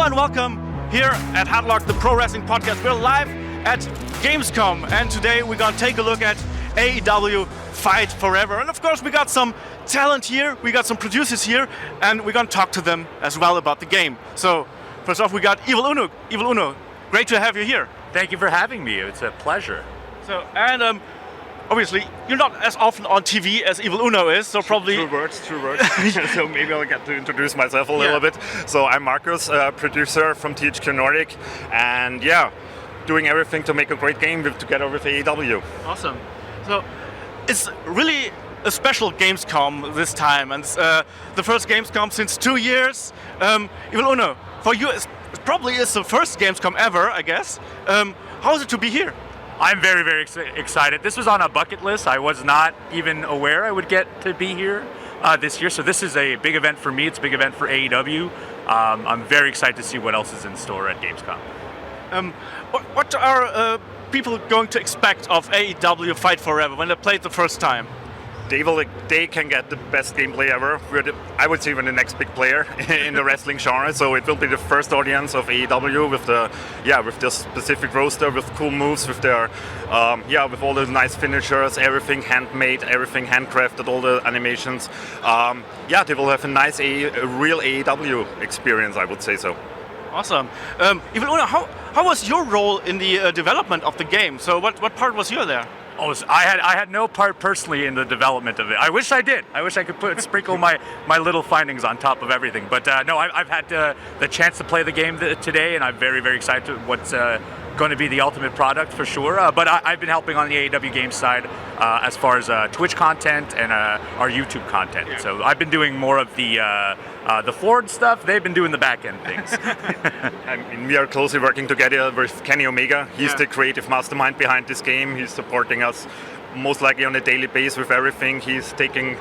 and welcome here at Headlock, the Pro Wrestling Podcast. We're live at Gamescom, and today we're gonna take a look at AEW Fight Forever. And of course, we got some talent here, we got some producers here, and we're gonna talk to them as well about the game. So, first off, we got Evil Uno. Evil Uno, great to have you here. Thank you for having me. It's a pleasure. So, and obviously, you're not as often on TV as Evil Uno is, so probably... True words. So maybe I'll get to introduce myself a little bit. So I'm Markus, producer from THQ Nordic, and doing everything to make a great game together with AEW. Awesome. So it's really a special Gamescom this time, and it's the first Gamescom since 2 years. Evil Uno, for you, it probably is the first Gamescom ever, I guess. How is it to be here? I'm very, very excited. This was on a bucket list. I was not even aware I would get to be here this year. So this is a big event for me. It's a big event for AEW. I'm very excited to see what else is in store at Gamescom. What are people going to expect of AEW Fight Forever when they play it the first time? They can get the best gameplay ever. I would say we're the next big player in the wrestling genre. So it will be the first audience of AEW with the specific roster, with cool moves, with their with all the nice finishers, everything handmade, everything handcrafted, all the animations. They will have a nice, real AEW experience, I would say so. Awesome. Evil Uno, how was your role in the development of the game? So what part was you there? Oh, I had no part personally in the development of it. I wish I did. I wish I could sprinkle my little findings on top of everything. But no, I've had the chance to play the game today, and I'm very, very excited to what's going to be the ultimate product for sure. But I've been helping on the AEW games side as far as Twitch content and our YouTube content. Yeah. So I've been doing more of the forward stuff. They've been doing the back end things. And we are closely working together with Kenny Omega. He's the creative mastermind behind this game. He's supporting us most likely on a daily basis with everything. He's taking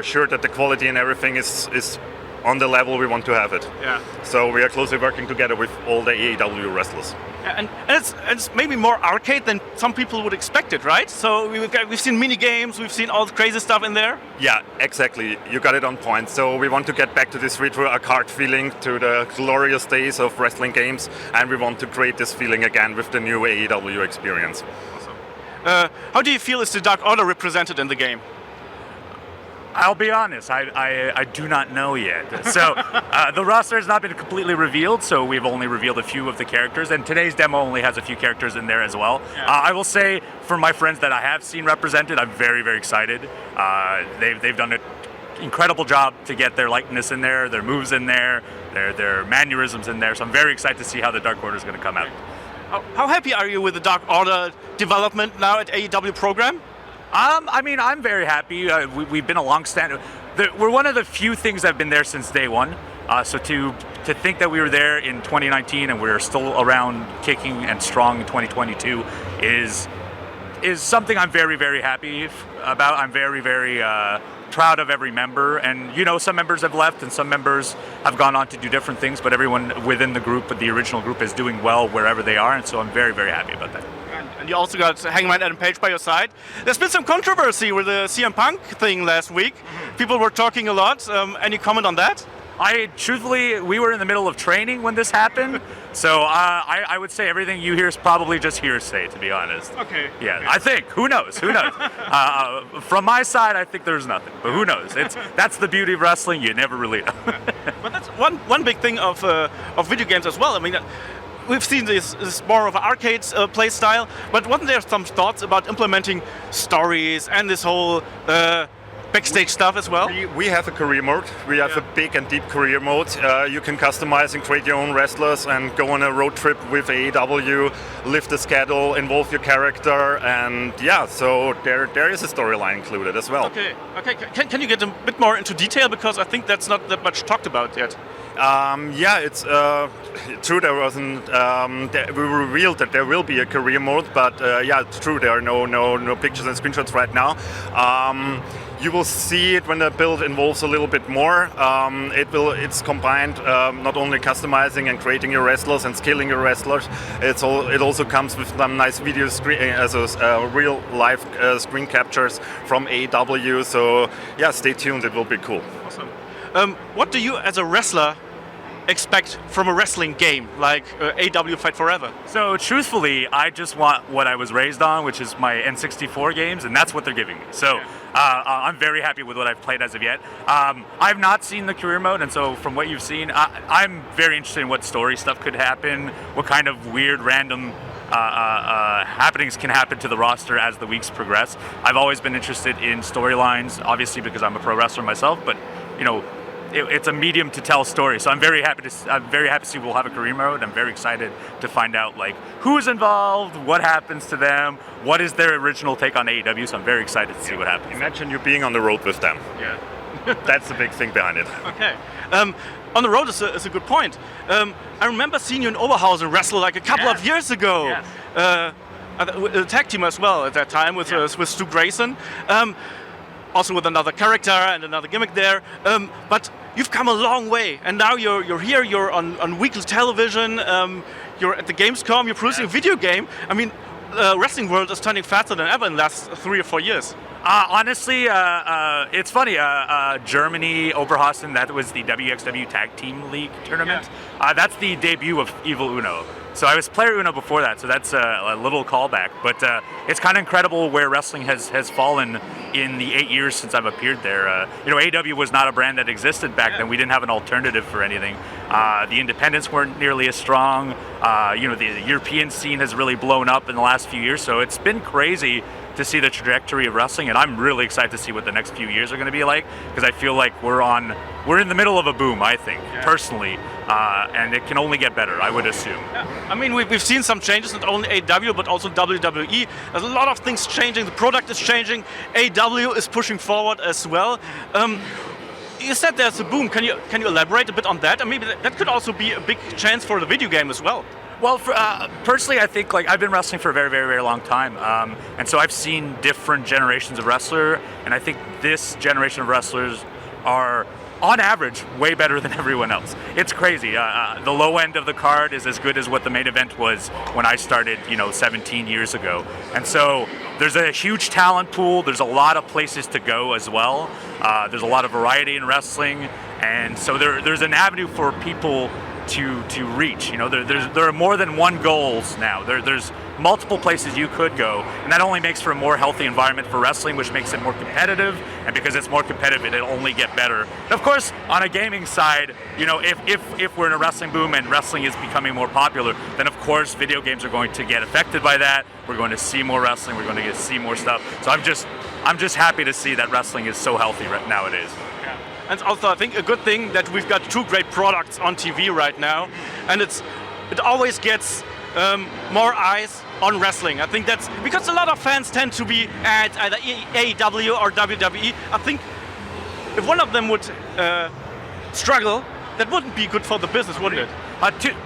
sure that the quality and everything is on the level we want to have it. Yeah. So we are closely working together with all the AEW wrestlers. And it's maybe more arcade than some people would expect it, right? So we've seen mini games, we've seen all the crazy stuff in there. Yeah, exactly. You got it on point. So we want to get back to this retro arcade feeling, to the glorious days of wrestling games, and we want to create this feeling again with the new AEW experience. Awesome. How do you feel is the Dark Order represented in the game? I'll be honest, I do not know yet. So the roster has not been completely revealed, so we've only revealed a few of the characters, and today's demo only has a few characters in there as well. Yeah. I will say, for my friends that I have seen represented, I'm very, very excited. They've done an incredible job to get their likeness in there, their moves in there, their mannerisms in there, so I'm very excited to see how the Dark Order is going to come out. How happy are you with the Dark Order development now at AEW program? I'm very happy. We've been a long-standing. We're one of the few things that have been there since day one. So to think that we were there in 2019 and we're still around kicking and strong in 2022 is something I'm very, very happy about. I'm very, very proud of every member. And some members have left and some members have gone on to do different things. But everyone within the group, the original group, is doing well wherever they are. And so I'm very, very happy about that. And you also got Hangman Adam Page by your side. There's been some controversy with the CM Punk thing last week. Mm-hmm. People were talking a lot. Any comment on that? Truthfully, we were in the middle of training when this happened. So I would say everything you hear is probably just hearsay, to be honest. Okay. Yeah, okay. I think. Who knows? From my side, I think there's nothing. But who knows? That's the beauty of wrestling. You never really know. But that's one big thing of video games as well. I mean, we've seen this more of an arcade play style, but wasn't there some thoughts about implementing stories and this whole backstage stuff as well? We have a career mode. We have a big and deep career mode. You can customize and create your own wrestlers and go on a road trip with AEW, live the schedule, involve your character, and so there is a storyline included as well. Okay. Can you get a bit more into detail, because I think that's not that much talked about yet. It's true. There wasn't. We revealed that there will be a career mode, but it's true. There are no pictures and screenshots right now. You will see it when the build involves a little bit more. It's combined not only customizing and creating your wrestlers and scaling your wrestlers. It also comes with some nice video real live screen captures from AEW. So stay tuned. It will be cool. Awesome. What do you, as a wrestler, expect from a wrestling game like AEW Fight Forever? So truthfully, I just want what I was raised on, which is my N64 games, and that's what they're giving me. So I'm very happy with what I've played as of yet. I've not seen the career mode, and so from what you've seen, I'm very interested in what story stuff could happen, what kind of weird, random happenings can happen to the roster as the weeks progress. I've always been interested in storylines, obviously because I'm a pro wrestler myself, but you know, it's a medium to tell stories. So I'm very happy to see we'll have a career mode. I'm very excited to find out like who's involved, what happens to them, what is their original take on AEW. So I'm very excited to see what happens. Imagine you being on the road with them. Yeah. That's the big thing behind it. Okay. On the road is a good point. I remember seeing you in Oberhausen wrestle like a couple of years ago. Yes. A tag team as well at that time with Stu Grayson. Also with another character and another gimmick there. But you've come a long way, and now you're here. You're on weekly television. You're at the Gamescom. You're producing a video game. I mean, wrestling world is turning faster than ever in the last 3 or 4 years. Honestly, it's funny. Germany, Oberhausen, that was the WXW Tag Team League tournament. Yeah. That's the debut of Evil Uno. So I was player Uno before that, so that's a little callback. But it's kind of incredible where wrestling has fallen in the 8 years since I've appeared there. AEW was not a brand that existed back then. We didn't have an alternative for anything. The independents weren't nearly as strong. The European scene has really blown up in the last few years. So it's been crazy to see the trajectory of wrestling, and I'm really excited to see what the next few years are going to be like, because I feel like we're in the middle of a boom, I think, personally, and it can only get better, I would assume. Yeah. I mean, we've seen some changes, not only AEW, but also WWE. There's a lot of things changing, the product is changing, AEW is pushing forward as well. You said there's a boom, can you elaborate a bit on that? And maybe that could also be a big chance for the video game as well. Well, personally, I think I've been wrestling for a very, very, very long time, and so I've seen different generations of wrestler, and I think this generation of wrestlers are, on average, way better than everyone else. It's crazy. The low end of the card is as good as what the main event was when I started, 17 years ago, and so there's a huge talent pool. There's a lot of places to go as well. There's a lot of variety in wrestling, and so there's an avenue for people to reach. There are more than one goals now. There's multiple places you could go, and that only makes for a more healthy environment for wrestling, which makes it more competitive, and because it's more competitive, it'll only get better. And of course, on a gaming side, if we're in a wrestling boom and wrestling is becoming more popular, then of course video games are going to get affected by that. We're going to see more wrestling, we're going to see more stuff. So I'm just happy to see that wrestling is so healthy right nowadays. And also, I think a good thing that we've got 2 great products on TV right now, and it always gets more eyes on wrestling. I think that's because a lot of fans tend to be at either AEW or WWE. I think if one of them would struggle, that wouldn't be good for the business, wouldn't it?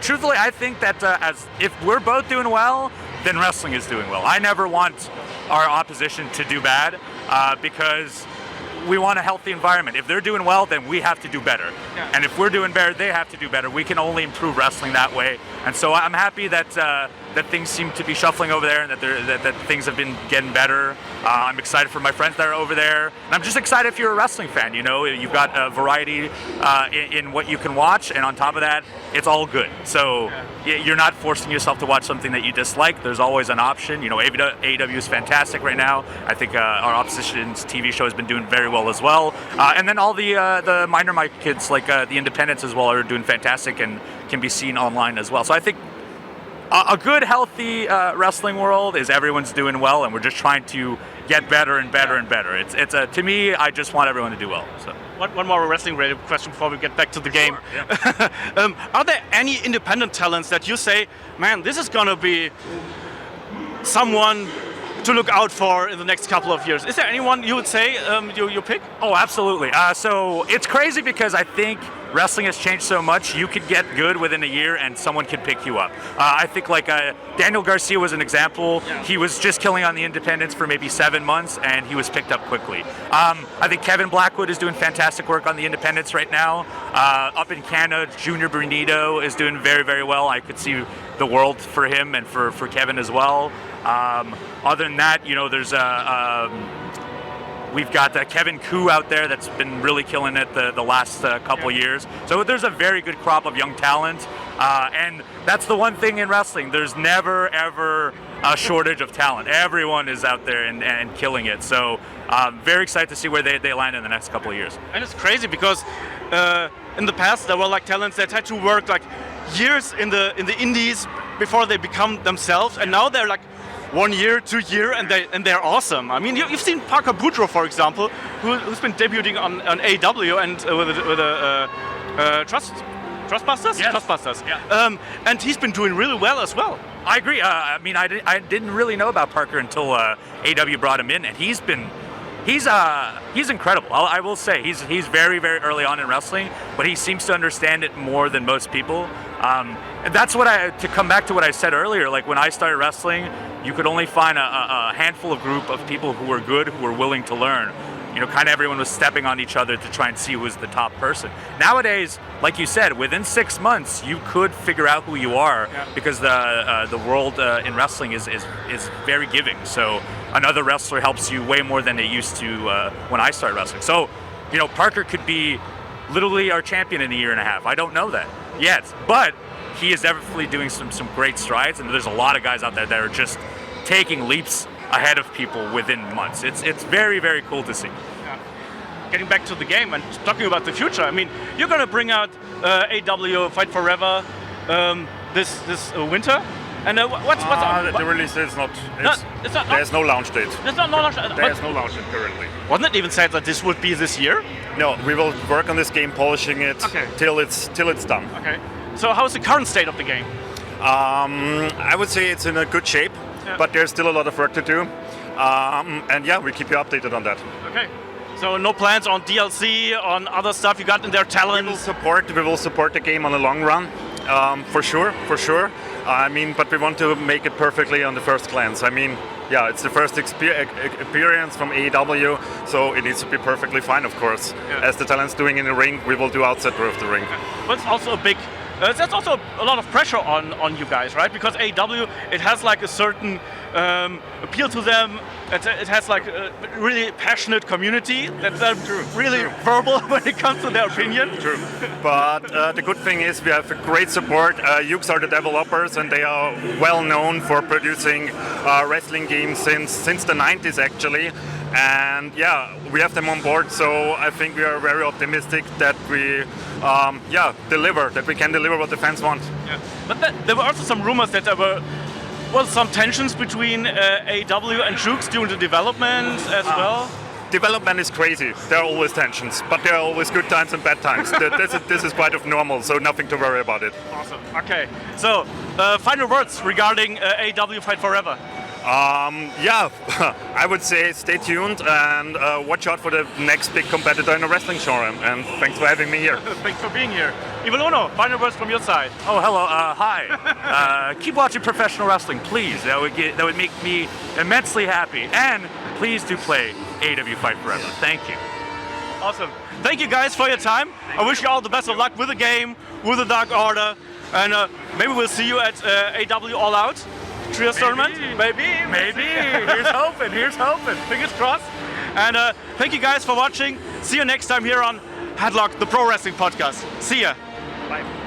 Truthfully, I think that as if we're both doing well, then wrestling is doing well. I never want our opposition to do bad because we want a healthy environment. If they're doing well, then we have to do better. Yeah. And if we're doing better, they have to do better. We can only improve wrestling that way. And so I'm happy that that things seem to be shuffling over there, and that things have been getting better. I'm excited for my friends that are over there. And I'm just excited if you're a wrestling fan. You've got a variety in what you can watch, and on top of that, it's all good. So you're not forcing yourself to watch something that you dislike. There's always an option. AEW is fantastic right now. I think our opposition's TV show has been doing very well as well. And then all the minor markets like the independents as well are doing fantastic and can be seen online as well. So I think a good, healthy wrestling world is everyone's doing well, and we're just trying to get better and better and better. To me, I just want everyone to do well. So. One more wrestling-related question before we get back to the game. Sure, yeah. Are there any independent talents that you say, man, this is going to be someone to look out for in the next couple of years? Is there anyone you would say you pick? Oh, absolutely. So it's crazy because I think wrestling has changed so much. You could get good within a year and someone could pick you up. I think Daniel Garcia was an example. Yeah. He was just killing on the independents for maybe 7 months and he was picked up quickly. I think Kevin Blackwood is doing fantastic work on the independents right now. Up in Canada, Junior Bernito is doing very, very well. I could see the world for him and for Kevin as well. Other than that, there's We've got Kevin Koo out there that's been really killing it the last couple years. So there's a very good crop of young talent. And that's the one thing in wrestling. There's never, ever a shortage of talent. Everyone is out there and killing it. So very excited to see where they land in the next couple of years. And it's crazy because in the past there were like talents that had to work like years in the indies before they become themselves, and now they're like 1 year, 2 year, and they're awesome. I mean, you've seen Parker Boudreaux, for example, who's been debuting on AEW and with a Trustbusters? Yes. Trustbusters. Yeah. And he's been doing really well as well. I agree. I mean, I didn't really know about Parker until AEW brought him in, and he's incredible. I will say he's very, very early on in wrestling, but he seems to understand it more than most people. And that's to come back to what I said earlier. Like when I started wrestling, you could only find a handful of group of people who were good, who were willing to learn. You know, kind of everyone was stepping on each other to try and see who was the top person. Nowadays, like you said, within 6 months, you could figure out who you are, because the world in wrestling is very giving. So another wrestler helps you way more than they used to when I started wrestling. So, you know, Parker could be literally our champion in a year and a half. I don't know that yet, but he is definitely doing some great strides, and there's a lot of guys out there that are just taking leaps ahead of people within months. It's very, very cool to see. Yeah. Getting back to the game and talking about the future, I mean, you're going to bring out AEW Fight Forever this winter. And what's the release is not. It's not. There's no launch date. There's no launch. There's no launch date currently. Wasn't it even said that this would be this year? No, we will work on this game, polishing it till it's done. Okay. So how's the current state of the game? I would say it's in a good shape, but there's still a lot of work to do. And yeah, we keep you updated on that. Okay. So no plans on DLC, on other stuff you got in their talent? We will support the game on the long run, for sure. I mean, but we want to make it perfectly on the first glance. I mean, yeah, it's the first experience from AEW, so it needs to be perfectly fine, of course. Yeah. As the talent's doing in the ring, we will do outside of the ring. Yeah. But it's also a big... that's also a lot of pressure on you guys, right? Because AEW, it has like a certain appeal to them. It has like a really passionate community that's really verbal when it comes to their opinion. True. But the good thing is we have a great support. Yuke are the developers, and they are well known for producing wrestling games since the 90s actually. And yeah, we have them on board, so I think we are very optimistic that we can deliver what the fans want. Yeah. But there were also some rumors that there were some tensions between AEW and Yuke during the development as well. Development is crazy. There are always tensions, but there are always good times and bad times. This is quite of normal, so nothing to worry about it. Awesome. Okay. So, final words regarding AEW Fight Forever. I would say stay tuned and watch out for the next big competitor in the wrestling genre. And thanks for having me here. Thanks for being here. Ivaluno, final words from your side. Oh, hello. Hi. Keep watching professional wrestling, please. That would make me immensely happy. And please do play AEW Fight Forever. Thank you. Awesome. Thank you guys for your time. I wish you all the best of luck with the game, with the Dark Order, and maybe we'll see you at AEW All Out. Trios tournament? Maybe. Here's hoping. Fingers crossed. And thank you guys for watching. See you next time here on Headlock, the Pro Wrestling Podcast. See ya. Bye.